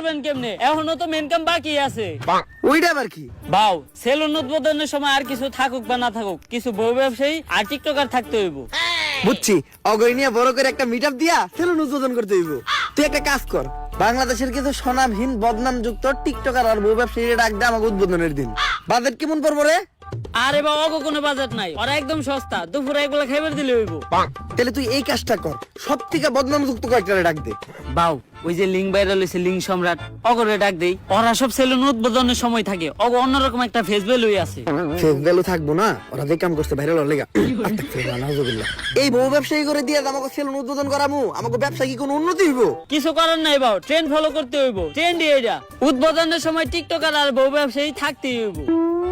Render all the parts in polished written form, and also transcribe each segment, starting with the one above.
করবেন কেমনে? এখনো তো মেন কাম বাকি আছে। ওইটা আবার কি? বাউ, সেলুন উদ্বোধনের সময় আর কিছু থাকুক বা না থাকুক, কিছু বউ ব্যবসায়ী আর টিকটকার থাকতে হইব। বুঝছি, অগয় নিয়ে বড় করে একটা মিট আপ দিয়া সেলুন উদ্বোধন করতে হইব। তুই একটা কাজ কর, বাংলাদেশের কিছু স্বনামহীন বদনাম যুক্ত টিকটকার আর বউ ব্যবসায়ী ডাক দে আমাকে উদ্বোধনের দিন। বাজেট কেমন পড়বো রে? আরে বাবা, অগো কোনো বাজেট নাই, ওরা একদম সস্তা, দুপুরে এগুলো খাইবার দিলে হইব। তাহলে তুই এই কাজটা কর, সব থেকে বদনাম যুক্ত কয়েকটা ডাক দে। বাউ, ওই যে লিঙ্ক ভাইরাল হইছে, লিঙ্ক সম্রাট, অগরে ডাক দেই। ওরা সব সেলুন উদ্বোধনের সময় থাকে, অগ অন্যরকম একটা ফেস ভ্যালু আছে। ফেস ভ্যালু থাকবো না, ওরা যে কাম করছে ভাইরাল হলে এই বউ ব্যবসায়ী করে দিয়ে আমাকে সেলুন উদ্বোধন করামু, আমাকে ব্যবসা কি কোনো উন্নতি হইব? কিছু করার নাই বাউ, ট্রেন্ড ফলো করতে হইব। ট্রেন্ডই এটা, উদ্বোধনের সময় টিকটকার আর বউ ব্যবসায়ী থাকতেই হইব।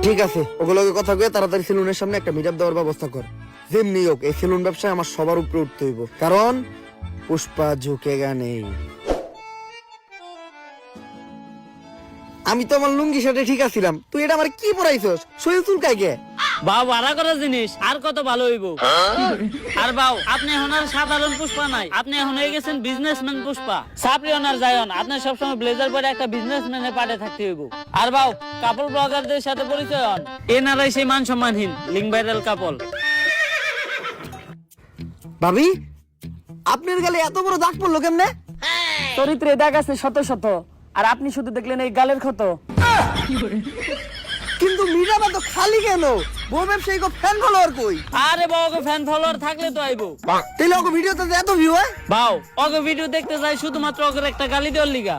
ঠিক আছে, ওগুলোকে কথা কয়ে তাড়াতাড়ি সেলুনের সামনে একটা মিট আপ দেওয়ার ব্যবস্থা কর। যেমনি হোক এই সেলুন ব্যবসায় আমার সবার উপরে উঠতে হইব, কারণ পুষ্পা ঝুঁকেগা নেই। আমি তো আমার লুঙ্গি শার্টে ঠিক আছিলাম, তুই এটা আমার কি পরাইছস? শরীর চুলকায় গে। বাউ, ভাড়া করা জিনিস আর কত ভালো হইব। আর বাউ, আপনি এখন আর সাধারণ পুষ্পা নাই, আপনি এখন হয়ে গেছেন বিজনেসম্যান পুষ্পা। সাপ্রিয়ন আর জায়ন, আপনি সবসময় ব্লেজার পরে একটা বিজনেসম্যানের পাটে থাকতে হইব। আর বাউ, কাপল ব্লগারদের সাথে পরিচয় হন, এনারাই সেই মান সম্মানহীন লিঙ্ক ভাইরাল কাপল। ভাবি, আপনার গালে এত বড় দাগ পড়লো কেমনে? চরিত্রে দাগ আছে শত শত, আর আপনি শুধু দেখলেন এই গালের ক্ষত। কিন্তু মিট আপ তো খালি কেন? বউ ব্যবসায়ী কো ফ্যান ফলোয়ার কই? আরে বাউ, ওকে ফ্যান ফলোয়ার থাকলে তো আইবো। তাইলে ওকে ভিডিওতে এত ভিউ হয়? বাউ, ওকে ভিডিও দেখতে যাই শুধুমাত্র ওকে একটা গালি দেওয়ার লিগা।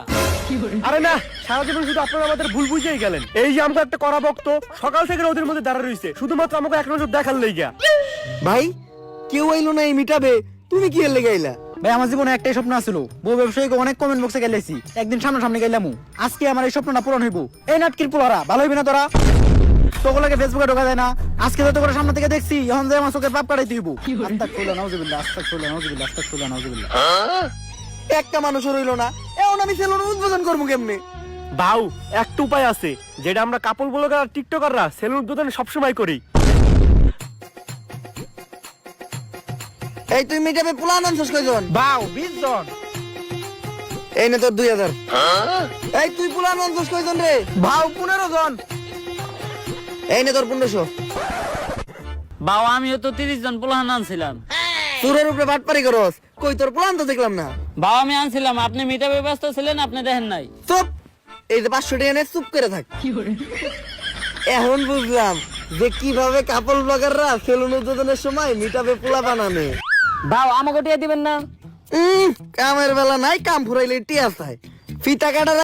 আরে না, সারা জীবন শুধু আপনারা আমাদের ভুল বুঝেই গেলেন। এই যে আমরা একটা করা ভক্ত, সকাল থেকে ওদের মধ্যে দাঁড়া রইছে শুধুমাত্র আমাকে এক নজর দেখার লইগা। ভাই, কেউ আইলো না এই মিট আপে, তুমি কি এর লেগে আইলা? ভাই, আমার জীবনে একটাই স্বপ্ন আছিল, বউ ব্যবসায়ীকে অনেক কমেন্ট বক্সে গেলেছি, একদিন সামনাসামনি গেলাম। আজকে আমার এই স্বপ্নটা পূরণ হইব। এই নাটকির পোলারা ভালো হইবে না তোরা? তোগুলোকে ফেসবুকে ঢোকা যায় না, আজকে যত করে সামনে থেকে দেখছি, এখন যে আমার চোখের পাপ কাটাইতে হইব। আস্তাগফিরুল্লাহ, নাউজুবিল্লাহ, আস্তাগফিরুল্লাহ, নাউজুবিল্লাহ, আস্তাগফিরুল্লাহ, নাউজুবিল্লাহ। একটা মানুষও রইলো না, এখন আমি সেলুন উদ্বোধন করবো কেমনে? বাউ, একটা উপায় আছে, যেটা আমরা কাপল ব্লগার আর টিকটকাররা সেলুন উদ্বোধনে সবসময় করি। এই তুই মিট আপে পোলা আনছস কয়জন? বাউ, 20 জন। এই নে তোর 2000। এই তুই পোলা আনছস কয়জন রে? বাউ, 15 জন। এই নে তোর 1500। বাউ, আমিও তো 30 জন পোলাহান আনছিলাম। চুরের উপরে বাটপারি করস, কই তোর পোলা তো দেখলাম না। বাউ, আমি আনছিলাম, আপনি মিটাপে ব্যস্ত ছিলেন, আপনি দেখেন নাই। চুপ, এই যে 500 টাকা নে, চুপ করে থাক। এখন বুঝলাম যে কিভাবে কাপল ব্লগাররা সেলুন উদ্বোধনের সময় মিট আপে পোলা বানানে। বাউ, আমাকে টিয়া দিবেন না? কামের বেলা নাই, কাম ফুরাইলে টিয়া চায়। ফিতা কাটা